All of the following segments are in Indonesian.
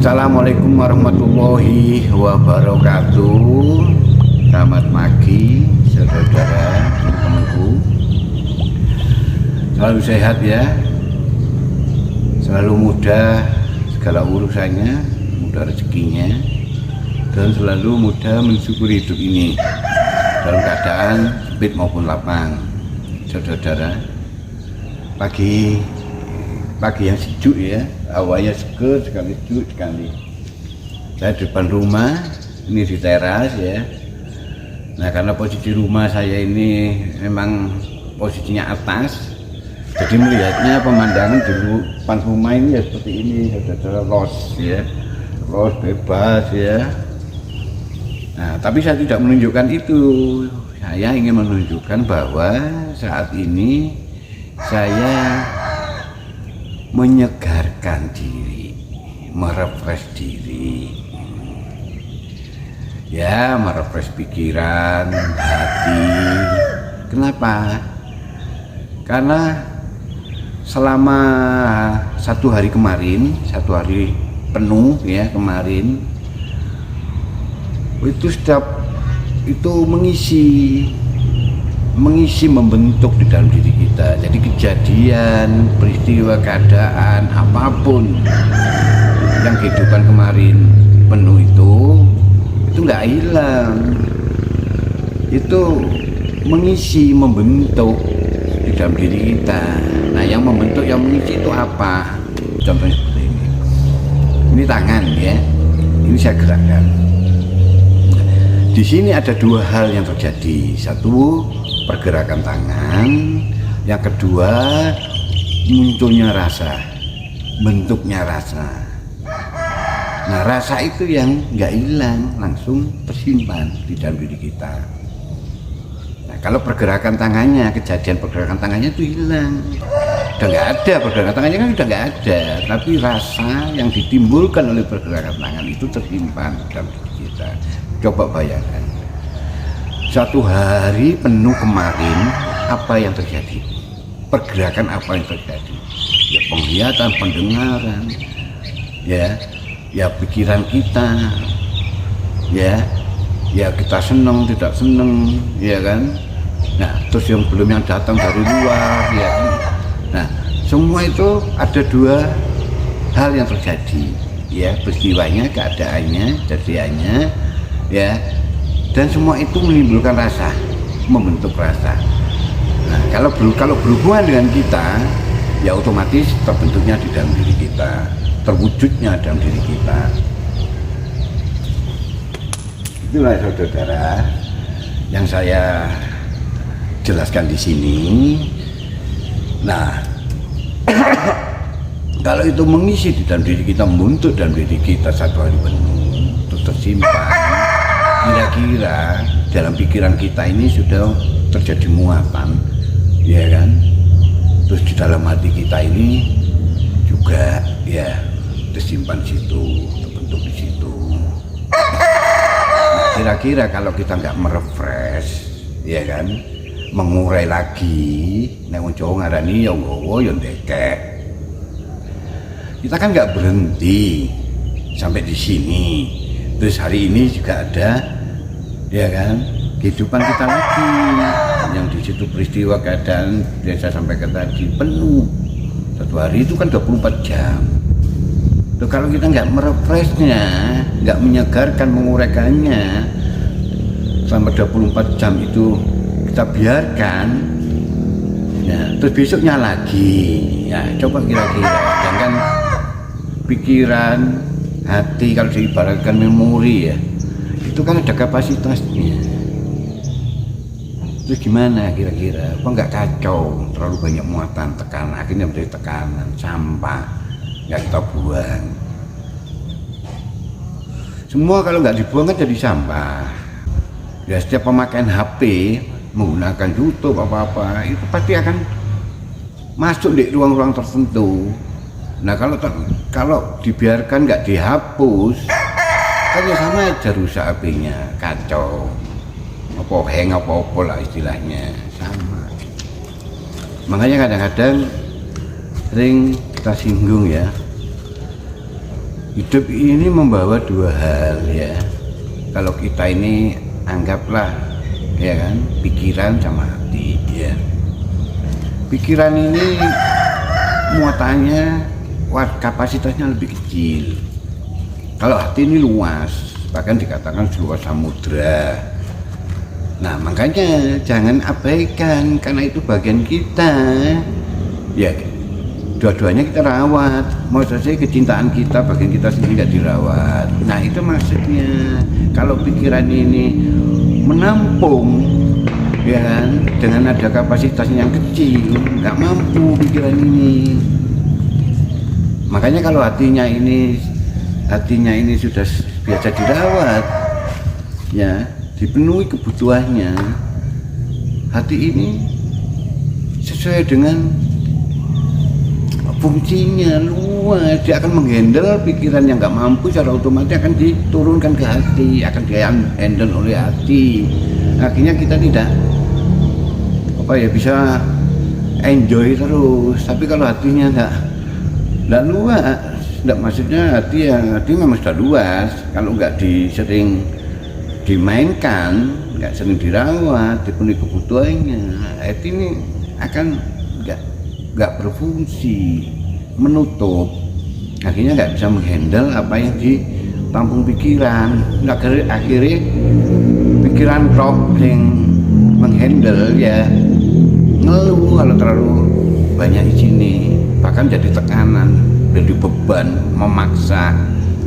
Assalamualaikum warahmatullahi wabarakatuh. Selamat pagi saudara-saudara, teman-temanku. Selalu sehat ya, selalu mudah segala urusannya, mudah rezekinya, dan selalu mudah mensyukuri hidup ini dalam keadaan sempit maupun lapang. Saudara-saudara, pagi yang sejuk ya, awalnya seger sekali, sejuk sekali. Saya di depan rumah, ini di teras ya. Nah, karena posisi rumah saya ini memang posisinya atas, jadi melihatnya pemandangan di depan rumah ini ya seperti ini, saudara-saudara, los bebas ya. Nah, tapi saya tidak menunjukkan itu. Saya ingin menunjukkan bahwa saat ini saya menyegarkan diri, merefresh diri, ya, merefresh pikiran, hati. Kenapa? Karena selama satu hari penuh ya kemarin, itu mengisi membentuk di dalam diri kita. Jadi kejadian, peristiwa, keadaan apapun yang kehidupan kemarin penuh itu nggak hilang, itu mengisi membentuk di dalam diri kita. Nah, yang membentuk, yang mengisi itu apa? Contohnya seperti ini tangan ya, ini saya gerakkan. Di sini ada dua hal yang terjadi. Satu, pergerakan tangan. Yang kedua, munculnya rasa, bentuknya rasa. Nah, rasa itu yang nggak hilang, langsung tersimpan di dalam diri kita. Nah, kalau pergerakan tangannya, kejadian pergerakan tangannya itu hilang, udah nggak ada, pergerakan tangannya kan udah nggak ada, tapi rasa yang ditimbulkan oleh pergerakan tangan itu tersimpan dalam diri kita. Coba bayangkan, satu hari penuh kemarin, apa yang terjadi? Pergerakan apa yang terjadi? Ya, penglihatan, pendengaran, ya pikiran kita, ya kita senang, tidak senang, ya kan? Nah, terus yang datang dari luar, ya kan? Nah, semua itu ada dua hal yang terjadi, ya, peristiwanya, keadaannya, kejadiannya, ya, dan semua itu menimbulkan rasa, membentuk rasa. Nah, kalau berhubungan dengan kita, ya otomatis terbentuknya di dalam diri kita, terwujudnya dalam diri kita. Itulah saudara-saudara yang saya jelaskan di sini. Nah, kalau itu mengisi di dalam diri kita, membentuk dalam diri kita satu hari penuh, itu tersimpan. Kira-kira dalam pikiran kita ini sudah terjadi muatan, ya kan? Terus di dalam hati kita ini juga ya tersimpan situ, terbentuk di situ. Nah, kira-kira kalau kita nggak merefresh, ya kan, mengurai lagi, nek wong Jawa ngarani ya nggowo ya ndekek. Kita kan nggak berhenti sampai di sini. Terus hari ini juga ada, ya kan, kehidupan kita lagi yang di situ peristiwa, keadaan yang saya sampaikan tadi penuh. Satu hari itu kan 24 jam. Tuh, kalau kita nggak merefreshnya, nggak menyegarkan, menguraikannya selama 24 jam itu kita biarkan, ya, terus besoknya lagi, ya, coba kira-kira, jangan pikiran, hati, kalau diibaratkan memori ya, itu kan ada kapasitasnya. Terus gimana kira-kira? Apa nggak kacau? Terlalu banyak muatan, tekanan, akhirnya menjadi tekanan, sampah, nggak kita buang. Semua kalau nggak dibuang kan jadi sampah. Ya, setiap pemakaian HP, menggunakan YouTube apa-apa, itu pasti akan masuk di ruang-ruang tertentu. Nah, kalau dibiarkan nggak dihapus, kan ya sama aja, rusak HP-nya, kacau, hang apa-apa lah istilahnya, sama. Makanya kadang-kadang sering kita singgung ya, Hidup ini membawa dua hal ya. Kalau kita ini anggaplah ya kan, pikiran sama hati ya. Pikiran ini muatannya, kapasitasnya lebih kecil. Kalau hati ini luas, bahkan dikatakan seluas samudra. Nah makanya jangan abaikan, karena itu bagian kita ya. Dua-duanya kita rawat. Mau saja kecintaan kita, bagian kita sendiri nggak dirawat. Nah itu maksudnya. Kalau pikiran ini menampung ya kan, dengan ada kapasitasnya yang kecil, nggak mampu pikiran ini. Makanya kalau hatinya ini sudah biasa dirawat ya, dipenuhi kebutuhannya, hati ini sesuai dengan fungsinya luas, dia akan menghandle pikiran yang nggak mampu, secara otomatis akan diturunkan ke hati, akan dihandle oleh hati. Akhirnya kita tidak bisa enjoy terus. Tapi kalau hatinya nggak luas, nggak, maksudnya hati memang sudah luas, kalau nggak sering dimainkan, nggak sering dirawat, dipenuhi kebutuhannya, hati ini akan nggak berfungsi, menutup. Akhirnya nggak bisa menghandle apa yang ditampung pikiran. Akhirnya pikiran tok yang menghandle ya, ngeluh kalau terlalu banyak di sini, bahkan jadi tekanan, jadi beban, memaksa,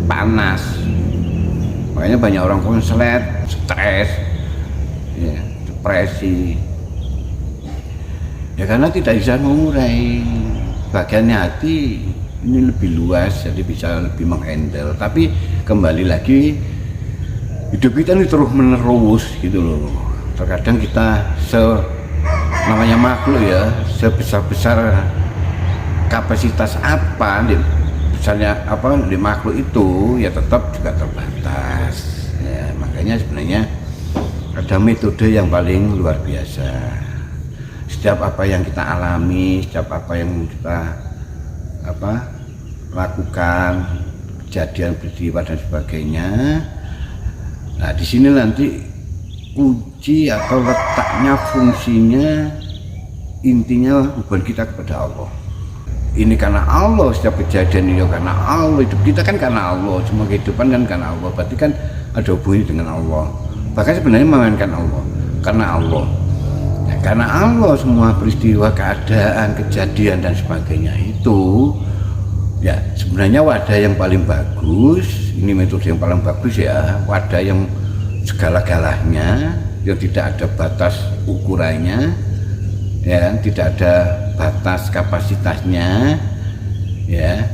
panas. Makanya banyak orang konslet, stres, ya, depresi. Ya karena tidak bisa mengurai. Bagiannya hati ini lebih luas, jadi bisa lebih menghandle. Tapi kembali lagi, hidup kita ini terus menerus gitu loh. Terkadang kita namanya makhluk ya, sebesar-besar kapasitas apa misalnya di makhluk itu ya tetap juga terbatas ya. Makanya sebenarnya ada metode yang paling luar biasa. Setiap apa yang kita alami, setiap apa yang kita lakukan, kejadian peristiwa dan sebagainya. Nah di sini nanti kunci atau letaknya, fungsinya, intinya hubungan kita kepada Allah. Ini karena Allah, setiap kejadian ini karena Allah, hidup kita kan karena Allah, semua kehidupan kan karena Allah. Berarti kan ada hubungannya dengan Allah. Bahkan sebenarnya memainkan Allah, karena Allah. Ya, karena Allah semua peristiwa, keadaan, kejadian dan sebagainya itu ya sebenarnya wadah yang paling bagus. Ini metode yang paling bagus ya, wadah yang segala-galanya, yang tidak ada batas ukurannya ya, tidak ada batas kapasitasnya ya.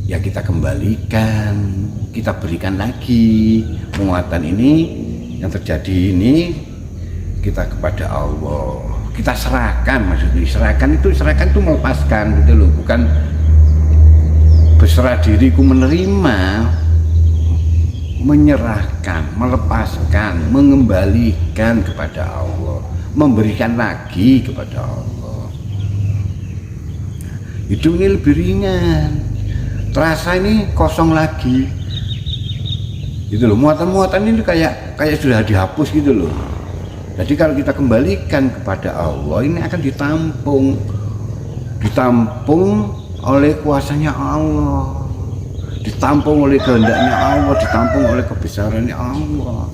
Ya kita kembalikan, kita berikan lagi muatan ini yang terjadi ini, kita kepada Allah, kita serahkan. Maksudnya serahkan itu melepaskan gitu loh, bukan berserah diriku menerima, menyerahkan, melepaskan, mengembalikan kepada Allah, memberikan lagi kepada Allah. Hidup ini lebih ringan, terasa ini kosong lagi gitu loh. Muatan-muatan ini kayak sudah dihapus gitu loh. Jadi kalau kita kembalikan kepada Allah, ini akan ditampung oleh kuasanya Allah, ditampung oleh kehendaknya Allah, ditampung oleh kebesarannya Allah.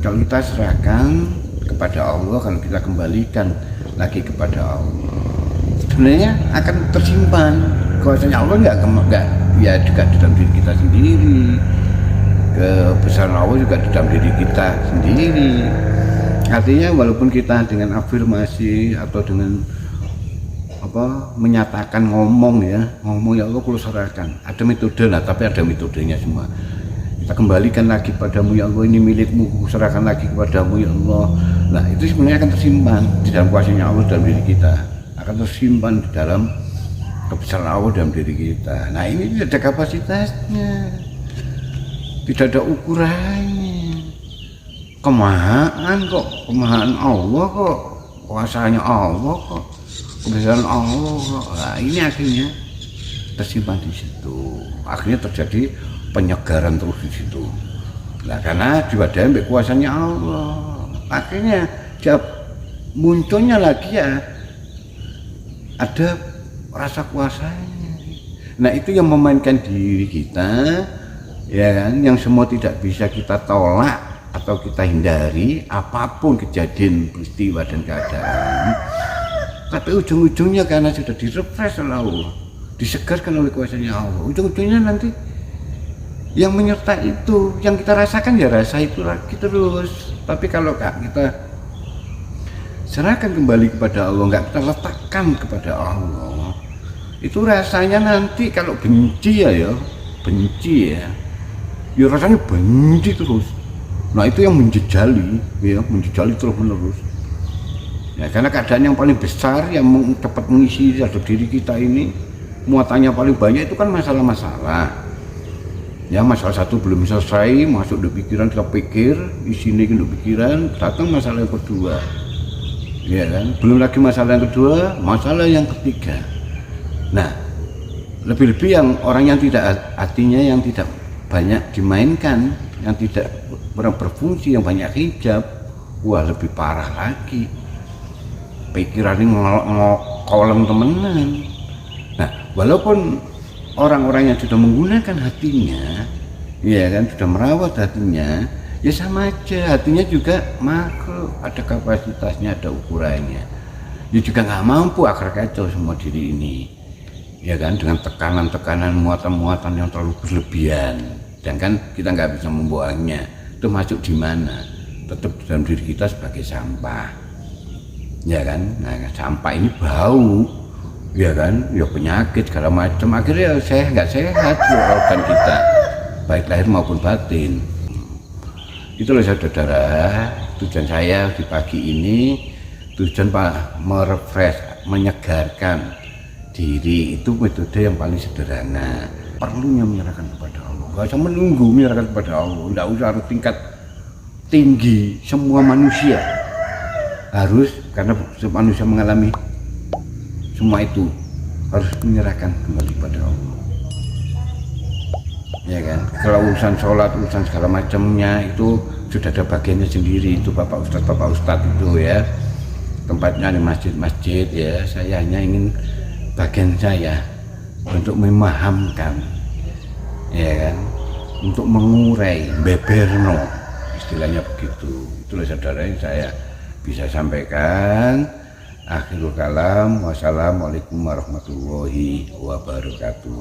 Kalau kita serahkan kepada Allah, kalau kita kembalikan lagi kepada Allah, sebenarnya akan tersimpan kuasanya Allah. Enggak ya, juga di dalam diri kita sendiri. Kebesaran Allah juga di dalam diri kita sendiri. Artinya walaupun kita dengan afirmasi atau dengan menyatakan, ngomong ya Allah, kulo serahkan, ada metode lah, tapi ada metodenya semua. Kita kembalikan lagi padamu ya Allah, ini milikmu, serahkan lagi kepadamu ya Allah. Nah itu sebenarnya akan tersimpan di dalam kuasanya Allah dalam diri kita, akan tersimpan di dalam kebesaran Allah dalam diri kita. Nah ini tidak ada kapasitasnya, tidak ada ukurannya. Kemahaan Allah kok, kuasanya Allah kok, kebesaran Allah kok. Nah ini akhirnya tersimpan di situ. Akhirnya terjadi penyegaran terus di situ. Nah, karena diwadahi sampai kuasanya Allah, akhirnya dia munculnya lagi ya ada rasa kuasanya. Nah, itu yang memainkan diri kita, ya kan, yang semua tidak bisa kita tolak atau kita hindari apapun kejadian, peristiwa dan keadaan. Tapi ujung-ujungnya karena sudah direfresh oleh Allah, disegarkan oleh kuasanya Allah, ujung-ujungnya nanti yang menyertai itu, yang kita rasakan ya rasa itu lagi terus. Tapi kalau kita serahkan kembali kepada Allah, nggak kita letakkan kepada Allah, itu rasanya nanti kalau benci ya benci ya rasanya benci terus. Nah, itu yang menjejali terus menerus ya, karena keadaan yang paling besar yang dapat mengisi dalam diri kita ini, muatannya paling banyak itu kan masalah-masalah ya. Masalah satu belum selesai, masuk di pikiran, kita pikir di sini ke pikiran, datang masalah yang kedua ya kan, belum lagi masalah yang kedua, masalah yang ketiga. Nah, lebih-lebih yang orang yang tidak, artinya yang tidak banyak dimainkan, yang tidak berfungsi, yang banyak hijab, wah lebih parah lagi, pikirannya ngolong temenan. Nah, walaupun orang-orang yang sudah menggunakan hatinya, ya kan, sudah merawat hatinya, ya sama aja, hatinya juga makhluk, ada kapasitasnya, ada ukurannya. Dia juga nggak mampu akar kacau semua diri ini, ya kan, dengan tekanan-tekanan, muatan-muatan yang terlalu berlebihan. Dan kan kita nggak bisa membuangnya, itu masuk di mana? Tetap dalam diri kita sebagai sampah, ya kan. Nah, sampah ini bau, ya kan, ya penyakit segala macam, akhirnya nggak sehat organ kita, baik lahir maupun batin. Itulah saudara, tujuan saya di pagi ini, tujuan merefresh, menyegarkan diri. Itu metode yang paling sederhana, perlunya menyerahkan kepada Allah, gak usah menunggu, menyerahkan kepada Allah. Tidak usah harus tingkat tinggi, semua manusia harus, karena manusia mengalami semua itu, harus menyerahkan kembali kepada Allah, ya kan. Kalau urusan sholat, urusan segala macamnya itu sudah ada bagiannya sendiri, itu Bapak Ustadz itu ya, tempatnya di masjid-masjid ya. Saya hanya ingin bagian saya untuk memahamkan, ya kan, untuk mengurai, beberno, istilahnya begitu. Itulah saudara yang saya bisa sampaikan. Akhirul kalam, wassalamualaikum warahmatullahi wabarakatuh.